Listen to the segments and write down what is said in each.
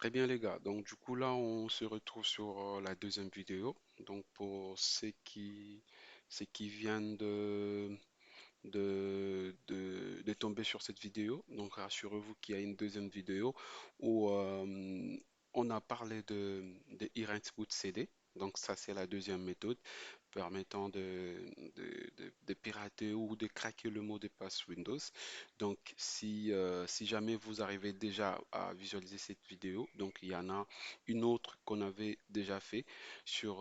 Très bien les gars, donc du coup là on se retrouve sur la deuxième vidéo. Donc pour ceux qui viennent de tomber sur cette vidéo, donc rassurez-vous qu'il y a une deuxième vidéo où on a parlé de Boot CD. Donc ça c'est la deuxième méthode permettant de pirater ou de craquer le mot de passe Windows. Donc si jamais vous arrivez déjà à visualiser cette vidéo, donc il y en a une autre qu'on avait déjà fait sur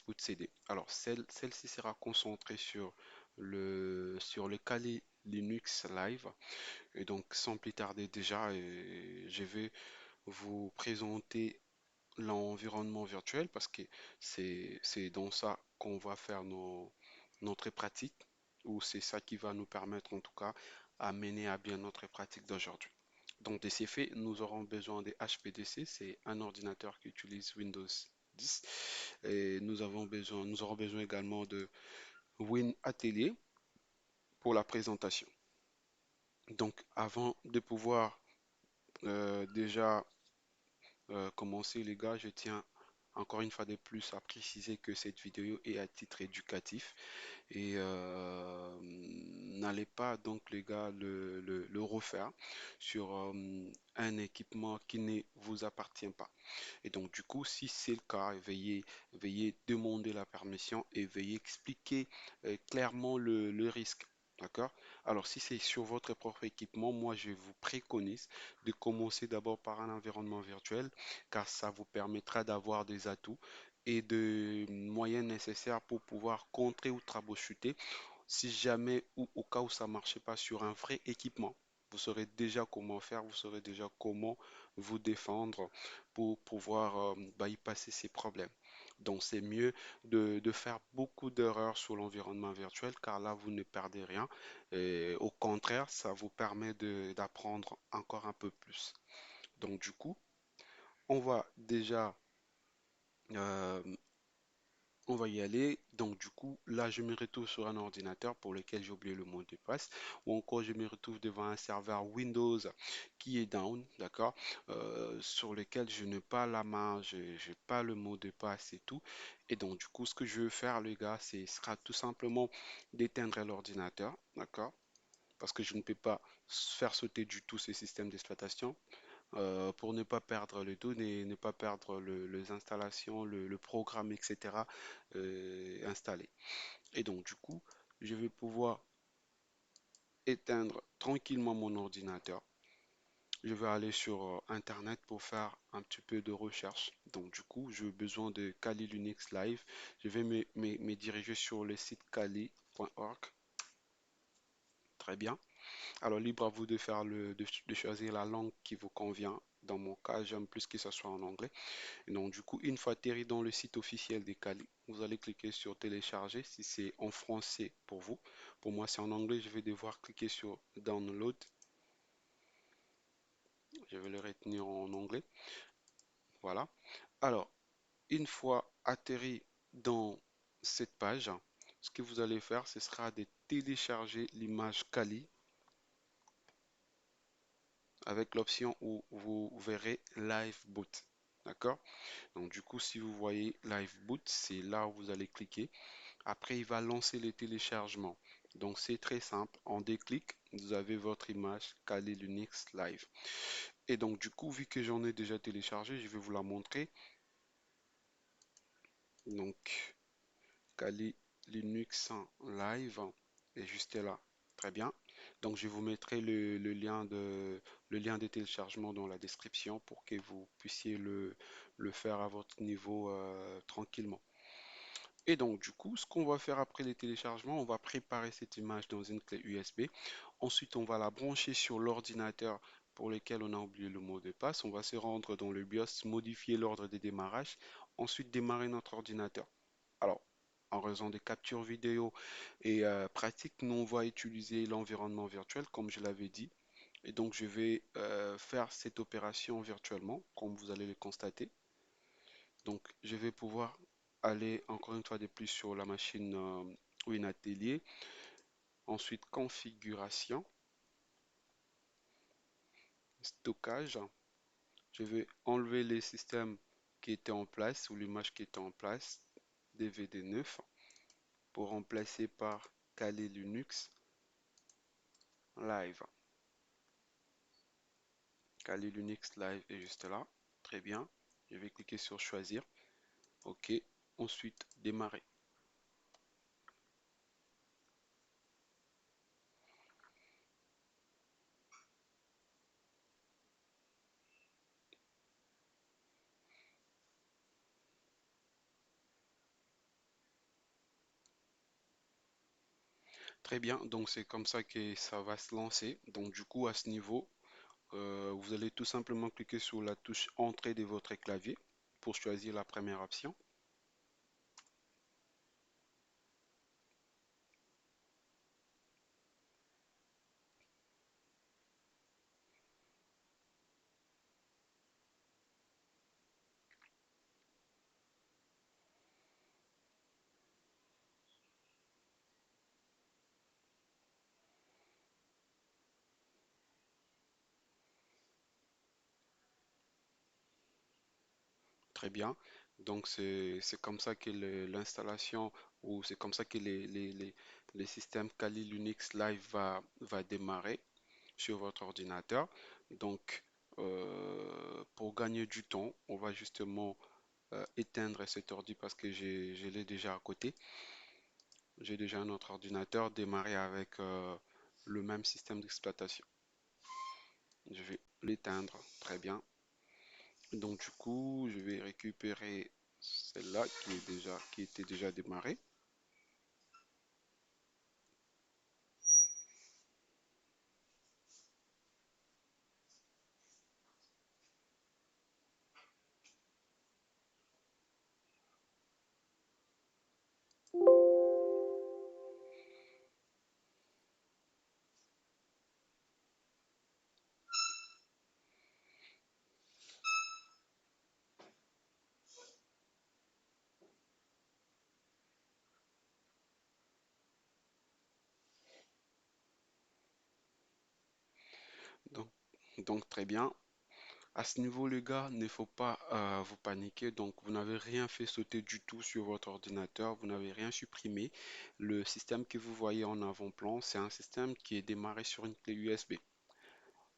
Boot CD. Alors celle-ci sera concentrée sur le Kali Linux Live. Et donc, sans plus tarder déjà, je vais vous présenter l'environnement virtuel parce que c'est dans ça qu'on va faire notre pratique ou c'est ça qui va nous permettre en tout cas à mener à bien notre pratique d'aujourd'hui. Donc, de ces faits, nous aurons besoin des HPDC, c'est un ordinateur qui utilise Windows 10 et nous aurons besoin également de WinAtelier pour la présentation. Donc, avant de pouvoir déjà commencer, les gars, je tiens encore une fois de plus à préciser que cette vidéo est à titre éducatif et n'allez pas donc les gars le refaire sur un équipement qui ne vous appartient pas. Et donc du coup, si c'est le cas, veuillez demander la permission et veuillez expliquer clairement le risque. D'accord? Alors, si c'est sur votre propre équipement, moi, je vous préconise de commencer d'abord par un environnement virtuel, car ça vous permettra d'avoir des atouts et de moyens nécessaires pour pouvoir contrer ou troubleshooter si jamais ou au cas où ça ne marchait pas sur un vrai équipement. Vous saurez déjà comment faire, vous saurez déjà comment vous défendre pour pouvoir bypasser ces problèmes. Donc c'est mieux de faire beaucoup d'erreurs sur l'environnement virtuel car là vous ne perdez rien. Et au contraire, ça vous permet d'apprendre encore un peu plus. Donc du coup, on va déjà euh, on va y aller. Donc, du coup, là, je me retrouve sur un ordinateur pour lequel j'ai oublié le mot de passe, ou encore je me retrouve devant un serveur Windows qui est down, d'accord, sur lequel je n'ai pas la main, je n'ai pas le mot de passe et tout. Et donc, du coup, ce que je veux faire, les gars, sera tout simplement d'éteindre l'ordinateur, d'accord, parce que je ne peux pas faire sauter du tout ce système d'exploitation pour ne pas perdre les données, ne pas perdre les installations, le programme, etc. Installé. Et donc, du coup, je vais pouvoir éteindre tranquillement mon ordinateur. Je vais aller sur Internet pour faire un petit peu de recherche. Donc, du coup, j'ai besoin de Kali Linux Live. Je vais me diriger sur le site kali.org. Très bien. Alors, libre à vous de faire de choisir la langue qui vous convient. Dans mon cas, j'aime plus que ce soit en anglais. Et donc, du coup, une fois atterri dans le site officiel des Kali, vous allez cliquer sur télécharger si c'est en français pour vous. Pour moi, c'est en anglais. Je vais devoir cliquer sur download. Je vais le retenir en anglais. Voilà. Alors, une fois atterri dans cette page, ce que vous allez faire, ce sera de télécharger l'image Kali avec l'option où vous verrez Live Boot. D'accord? Donc, du coup, si vous voyez Live Boot, c'est là où vous allez cliquer. Après, il va lancer les téléchargements. Donc, c'est très simple. En deux clics, vous avez votre image Kali Linux Live. Et donc, du coup, vu que j'en ai déjà téléchargé, je vais vous la montrer. Donc, Kali Linux Live est juste là. Très bien. Donc, je vous mettrai le lien de téléchargement dans la description pour que vous puissiez le faire à votre niveau tranquillement. Et donc, du coup, ce qu'on va faire après les téléchargements, on va préparer cette image dans une clé USB. Ensuite, on va la brancher sur l'ordinateur pour lequel on a oublié le mot de passe. On va se rendre dans le BIOS, modifier l'ordre de démarrage. Ensuite, démarrer notre ordinateur. Alors, en raison des captures vidéo et pratiques, nous, on va utiliser l'environnement virtuel, comme je l'avais dit. Et donc, je vais faire cette opération virtuellement, comme vous allez le constater. Donc, je vais pouvoir aller encore une fois de plus sur la machine WinAtelier. Ensuite, configuration, stockage. Je vais enlever les systèmes qui étaient en place ou l'image qui était en place, DVD9, pour remplacer par Kali Linux Live. Kali Linux Live est juste là. Très bien. Je vais cliquer sur choisir. OK. Ensuite, démarrer. Très bien. Donc, c'est comme ça que ça va se lancer. Donc, du coup, à ce niveau, vous allez tout simplement cliquer sur la touche Entrée de votre clavier pour choisir la première option. Très bien. Donc c'est comme ça que l'installation ou c'est comme ça que les systèmes Kali Linux Live va démarrer sur votre ordinateur. Donc pour gagner du temps, on va justement éteindre cet ordi parce que je l'ai déjà à côté. J'ai déjà un autre ordinateur démarré avec le même système d'exploitation. Je vais l'éteindre. Très bien. Donc du coup, je vais récupérer celle-là qui était déjà démarrée. Donc, donc très bien. À ce niveau, les gars, il ne faut pas vous paniquer. Donc, vous n'avez rien fait sauter du tout sur votre ordinateur. Vous n'avez rien supprimé. Le système que vous voyez en avant-plan, c'est un système qui est démarré sur une clé USB.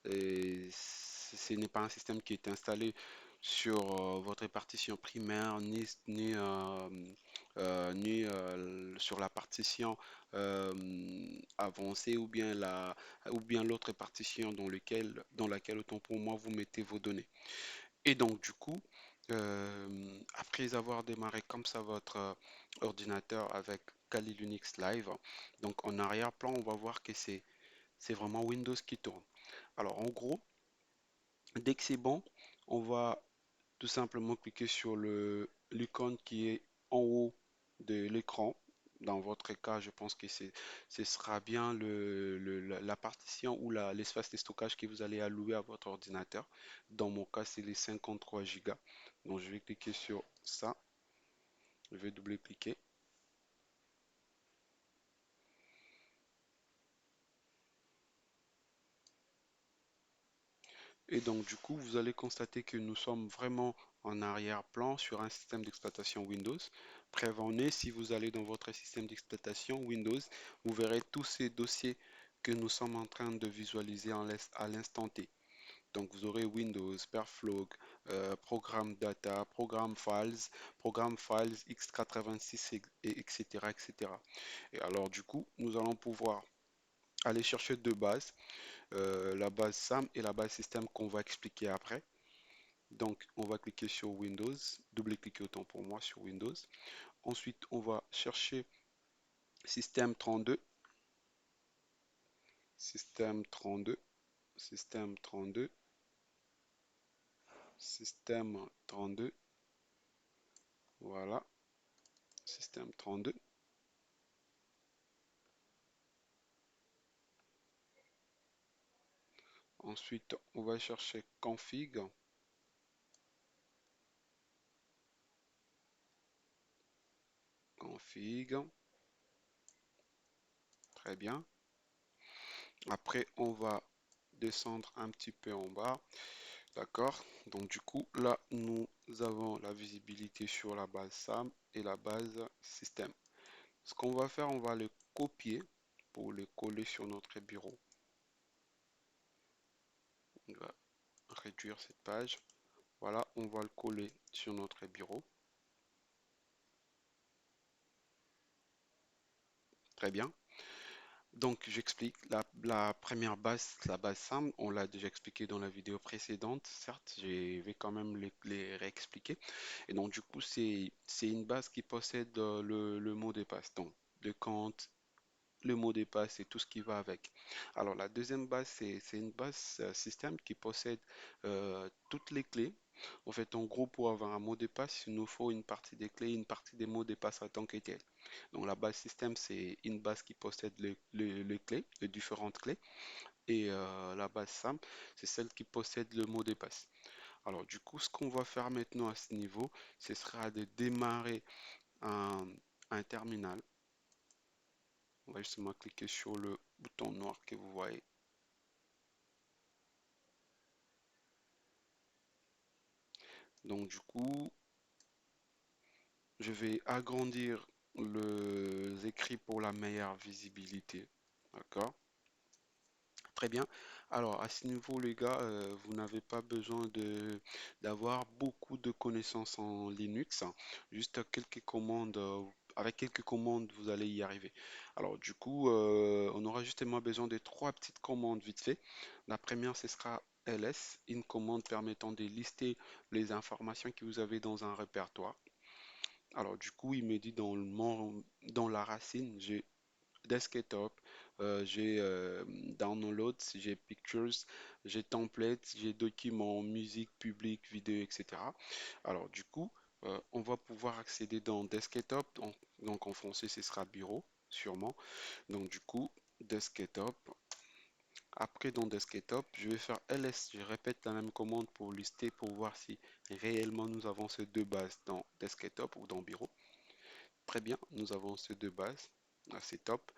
Et ce n'est pas un système qui est installé sur votre partition primaire ni sur la partition avancée ou bien l'autre partition dans laquelle autant pour moi vous mettez vos données. Et donc du coup, après avoir démarré comme ça votre ordinateur avec Kali Linux Live, donc en arrière-plan on va voir que c'est vraiment Windows qui tourne. Alors en gros, dès que c'est bon, on va tout simplement cliquer sur l'icône qui est en haut de l'écran. Dans votre cas, je pense que ce sera bien la partition ou l'espace de stockage que vous allez allouer à votre ordinateur. Dans mon cas, c'est les 53 Go. Donc, je vais cliquer sur ça. Je vais double-cliquer. Et donc, du coup, vous allez constater que nous sommes vraiment en arrière-plan sur un système d'exploitation Windows. Prévenez, si vous allez dans votre système d'exploitation Windows, vous verrez tous ces dossiers que nous sommes en train de visualiser à l'instant T. Donc, vous aurez Windows, Perflog, Programme Data, Programme Files x86, etc., etc. Et alors, du coup, nous allons pouvoir aller chercher deux bases la base SAM et la base système qu'on va expliquer après. Donc, on va cliquer sur Windows, double-cliquer autant pour moi sur Windows. Ensuite, on va chercher système 32, système 32, système 32, système 32, voilà, système 32. Ensuite, on va chercher config, config, très bien. Après, on va descendre un petit peu en bas. D'accord? Donc du coup, là, nous avons la visibilité sur la base SAM et la base système. Ce qu'on va faire, on va le copier pour le coller sur notre bureau. On va réduire cette page. Voilà, on va le coller sur notre bureau. Très bien. Donc, j'explique. La première base, la base SAM, on l'a déjà expliqué dans la vidéo précédente. Certes, je vais quand même les réexpliquer. Et donc, du coup, c'est une base qui possède le mot de passe. Donc, le compte, le mot de passe et tout ce qui va avec. Alors, la deuxième base, c'est une base système qui possède toutes les clés. En fait, en gros, pour avoir un mot de passe, il nous faut une partie des clés, une partie des mots de passe en tant que tel. Donc, la base système, c'est une base qui possède les clés, les différentes clés. Et la base SAM, c'est celle qui possède le mot de passe. Alors, du coup, ce qu'on va faire maintenant à ce niveau, ce sera de démarrer un, un terminal. On va justement cliquer sur le bouton noir que vous voyez. Donc du coup, je vais agrandir les écrits pour la meilleure visibilité. D'accord? Très bien. Alors à ce niveau, les gars, vous n'avez pas besoin d'avoir beaucoup de connaissances en Linux. Juste quelques commandes. Avec quelques commandes, vous allez y arriver. Alors du coup, on aura justement besoin de trois petites commandes vite fait. La première, ce sera ls, une commande permettant de lister les informations que vous avez dans un répertoire. Alors du coup, il me dit dans la racine, j'ai desktop, j'ai downloads, j'ai pictures, j'ai templates, j'ai documents, musique, public, vidéo, etc. Alors du coup, on va pouvoir accéder dans desktop, donc en français ce sera bureau, sûrement. Donc du coup, desktop. Après dans desktop, je vais faire ls, je répète la même commande pour lister, pour voir si réellement nous avons ces deux bases dans desktop ou dans bureau. Très bien, nous avons ces deux bases, ah, c'est top.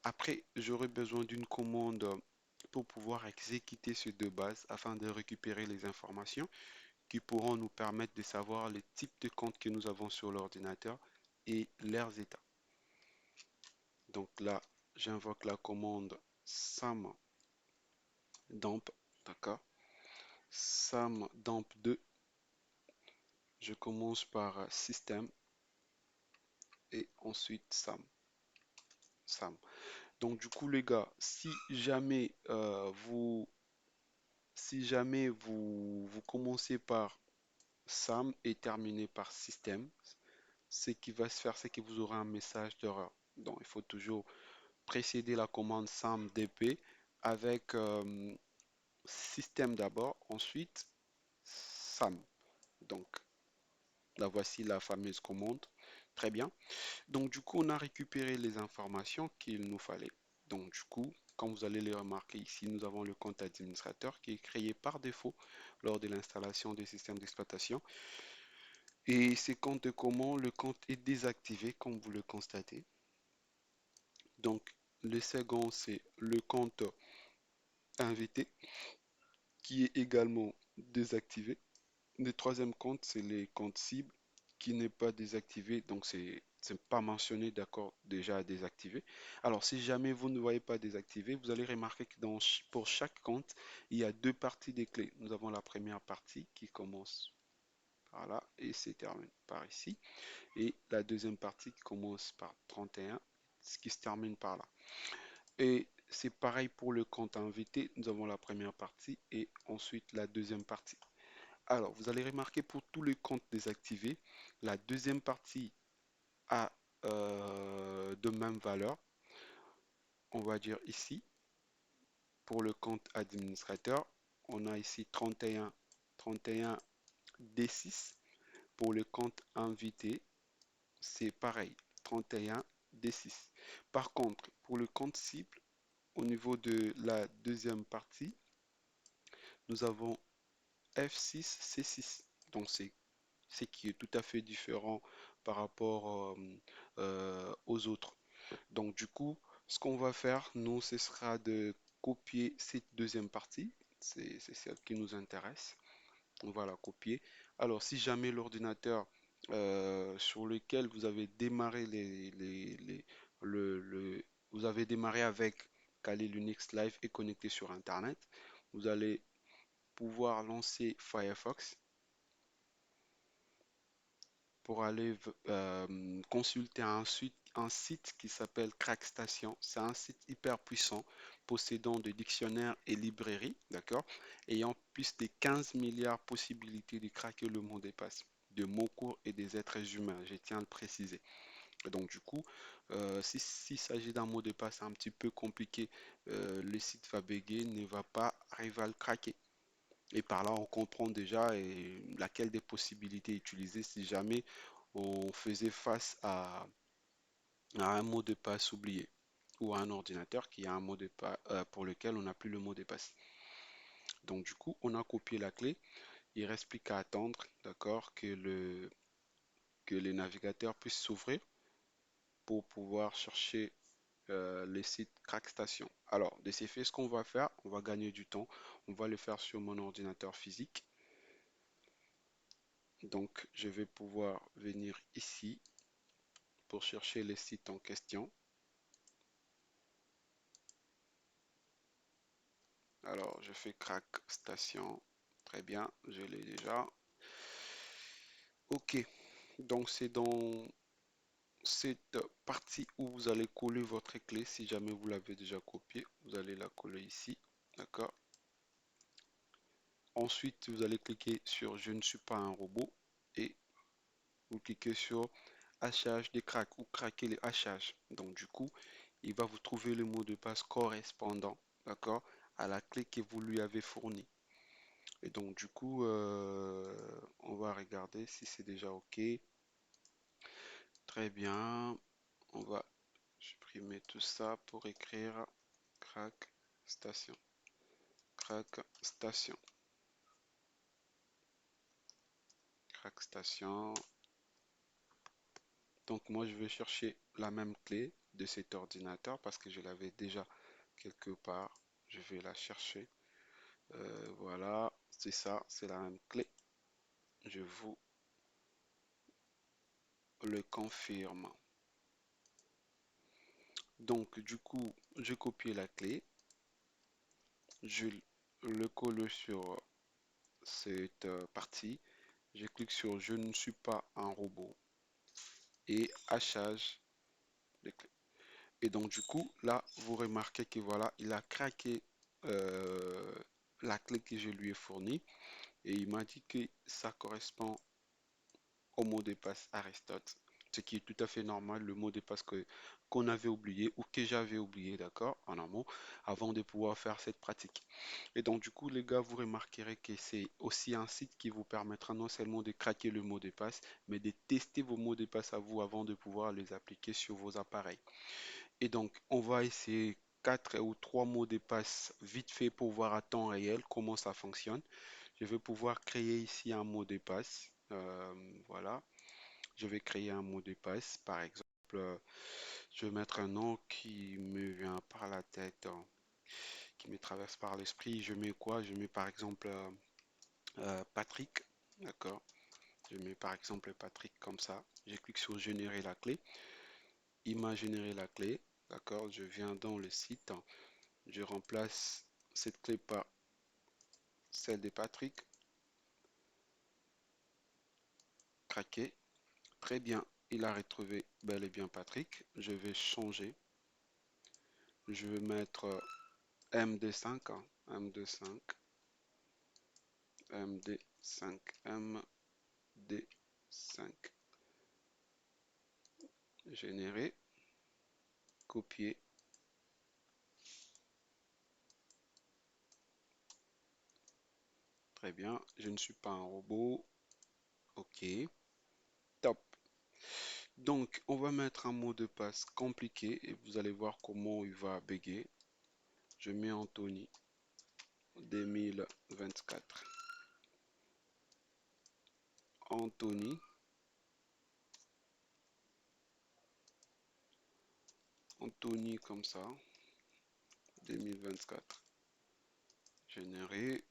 Après, j'aurai besoin d'une commande pour pouvoir exécuter ces deux bases afin de récupérer les informations qui pourront nous permettre de savoir les types de comptes que nous avons sur l'ordinateur et leurs états. Donc là, j'invoque la commande samdamp, d'accord? Samdamp2, je commence par système et ensuite sam. Donc du coup les gars, si jamais vous commencez par SAM et terminez par système, ce qui va se faire, c'est que vous aurez un message d'erreur. Donc, il faut toujours précéder la commande SAMDP avec système d'abord, ensuite SAM. Donc, là, voici la fameuse commande. Très bien. Donc, du coup, on a récupéré les informations qu'il nous fallait. Donc, du coup, comme vous allez les remarquer ici, nous avons le compte administrateur qui est créé par défaut lors de l'installation des systèmes d'exploitation. Et c'est compte comment le compte est désactivé, comme vous le constatez. Donc, le second, c'est le compte invité qui est également désactivé. Le troisième compte, c'est les comptes cibles qui n'est pas désactivé. Donc, c'est pas mentionné, d'accord, déjà désactivé. Alors, si jamais vous ne voyez pas désactivé, vous allez remarquer que pour chaque compte, il y a deux parties des clés. Nous avons la première partie qui commence par là et se termine par ici. Et la deuxième partie qui commence par 31, ce qui se termine par là. Et c'est pareil pour le compte invité. Nous avons la première partie et ensuite la deuxième partie. Alors, vous allez remarquer pour tous les comptes désactivés, la deuxième partie a de même valeur. On va dire ici, pour le compte administrateur, on a ici 31, 31 D6. Pour le compte invité, c'est pareil, 31 D6. Par contre, pour le compte cible, au niveau de la deuxième partie, nous avons F6, C6. Donc c'est ce qui est tout à fait différent par rapport aux autres. Donc du coup, ce qu'on va faire, nous, ce sera de copier cette deuxième partie. C'est celle qui nous intéresse. On va la copier. Alors, si jamais l'ordinateur sur lequel vous avez démarré vous avez démarré avec Kali Linux Live est connecté sur Internet, vous allez pouvoir lancer Firefox pour aller consulter un site qui s'appelle CrackStation. C'est un site hyper puissant, possédant des dictionnaires et librairies, d'accord, ayant plus de 15 milliards de possibilités de craquer le mot de passe, de mots courts et des êtres humains, je tiens à le préciser. Et donc du coup, s'il s'agit d'un mot de passe un petit peu compliqué, le site va bégayer, ne va pas arriver à le craquer. Et par là, on comprend déjà laquelle des possibilités utiliser si jamais on faisait face à un mot de passe oublié ou à un ordinateur qui a un mot de passe pour lequel on n'a plus le mot de passe. Donc du coup, on a copié la clé. Il reste plus qu'à attendre, d'accord, que les navigateurs puissent s'ouvrir pour pouvoir chercher les sites CrackStation. Alors, de ces faits, ce qu'on va faire, on va gagner du temps. On va le faire sur mon ordinateur physique. Donc, je vais pouvoir venir ici pour chercher les sites en question. Alors, je fais crack station. Très bien, je l'ai déjà. Ok, donc c'est dans cette partie où vous allez coller votre clé. Si jamais vous l'avez déjà copiée, vous allez la coller ici. D'accord. Ensuite, vous allez cliquer sur Je ne suis pas un robot et vous cliquez sur hachage des cracks ou craquer les hachages. Donc, du coup, il va vous trouver le mot de passe correspondant, d'accord, à la clé que vous lui avez fournie. Et donc, du coup, on va regarder si c'est déjà OK. Très bien. On va supprimer tout ça pour écrire crack station. Crack station. Crack station. Donc, moi, je vais chercher la même clé de cet ordinateur parce que je l'avais déjà quelque part. Je vais la chercher. Voilà, c'est ça, c'est la même clé. Je vous le confirme. Donc, du coup, je copie la clé, je le colle sur cette partie, je clique sur Je ne suis pas un robot et hachage les clés. Et donc, du coup, là, vous remarquez que voilà, il a craqué euh, la clé que je lui ai fournie et il m'a dit que ça correspond au mot de passe Aristote, ce qui est tout à fait normal, le mot de passe qu'on avait oublié ou que j'avais oublié, d'accord, en amont, avant de pouvoir faire cette pratique. Et donc, du coup, les gars, vous remarquerez que c'est aussi un site qui vous permettra non seulement de craquer le mot de passe, mais de tester vos mots de passe à vous avant de pouvoir les appliquer sur vos appareils. Et donc, on va essayer quatre ou trois mots de passe vite fait pour voir à temps réel comment ça fonctionne. Je vais pouvoir créer ici un mot de passe. Voilà. Je vais créer un mot de passe. Par exemple, je vais mettre un nom qui me vient par la tête, qui me traverse par l'esprit. Je mets quoi? Je mets par exemple Patrick. D'accord. Je mets par exemple Patrick comme ça. Je clique sur générer la clé. Il m'a généré la clé. D'accord. Je viens dans le site. Je remplace cette clé par celle de Patrick. Craqué. Très bien. Il a retrouvé bel et bien Patrick. Je vais changer. Je vais mettre MD5, hein, MD5, MD5, MD5. Générer, copier. Très bien. Je ne suis pas un robot. OK. Top. Donc, on va mettre un mot de passe compliqué et vous allez voir comment il va bégayer. Je mets Anthony 2024. Anthony. Anthony comme ça. 2024. Générer.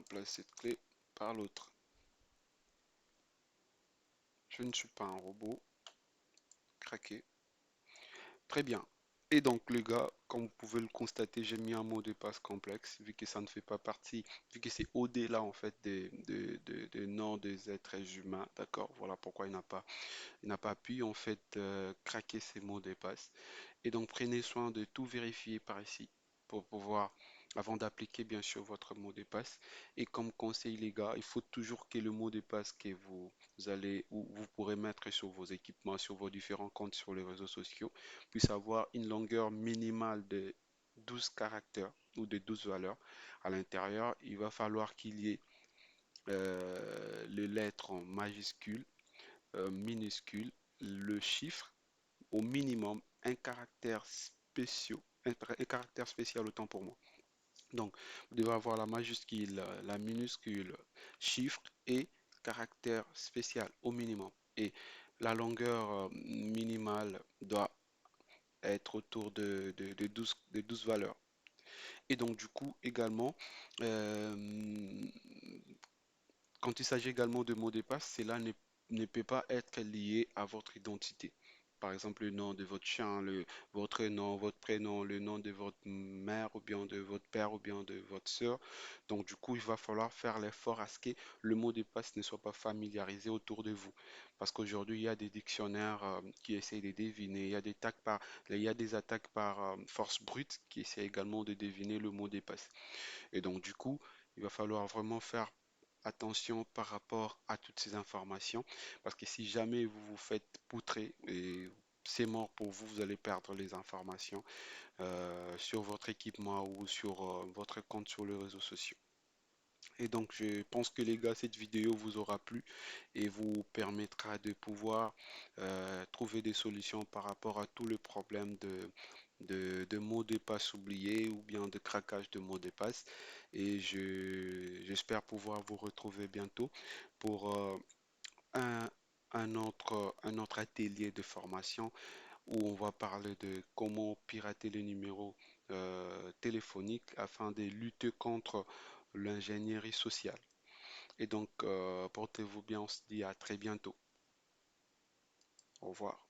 remplace cette clé par l'autre. Je ne suis pas un robot. Craqué. Très bien. Et donc, les gars, comme vous pouvez le constater, j'ai mis un mot de passe complexe, vu que ça ne fait pas partie, vu que c'est au-delà, en fait, des noms des êtres humains. D'accord? Voilà pourquoi il n'a pas pu, en fait, craquer ces mots de passe. Et donc, prenez soin de tout vérifier par ici pour pouvoir, avant d'appliquer bien sûr votre mot de passe. Et comme conseil, les gars, il faut toujours que le mot de passe que vous allez ou vous pourrez mettre sur vos équipements, sur vos différents comptes sur les réseaux sociaux, puisse avoir une longueur minimale de 12 caractères ou de 12 valeurs. À l'intérieur, il va falloir qu'il y ait les lettres en majuscules, minuscules, le chiffre au minimum un caractère spécial, un caractère spécial autant pour moi. Donc, vous devez avoir la majuscule, la minuscule, chiffre et caractère spécial au minimum. Et la longueur minimale doit être autour de 12 valeurs. Et donc, du coup, également, euh, quand il s'agit également de mots de passe, cela ne peut pas être lié à votre identité. Par exemple, le nom de votre chien, votre nom, votre prénom, le nom de votre mère ou bien de votre père ou bien de votre sœur. Donc, du coup, il va falloir faire l'effort à ce que le mot de passe ne soit pas familiarisé autour de vous. Parce qu'aujourd'hui, il y a des dictionnaires qui essayent de deviner, il y a des attaques par force brute qui essaient également de deviner le mot de passe. Et donc, du coup, il va falloir vraiment faire attention par rapport à toutes ces informations, parce que si jamais vous vous faites poutrer, et c'est mort pour vous, vous allez perdre les informations sur votre équipement ou sur votre compte sur les réseaux sociaux. Et donc, je pense que les gars, cette vidéo vous aura plu et vous permettra de pouvoir trouver des solutions par rapport à tous les problèmes de mots de passe oubliés ou bien de craquage de mots de passe. Et j'espère pouvoir vous retrouver bientôt pour un, un autre atelier de formation où on va parler de comment pirater les numéros téléphoniques afin de lutter contre l'ingénierie sociale. Et donc, portez-vous bien, on se dit à très bientôt. Au revoir.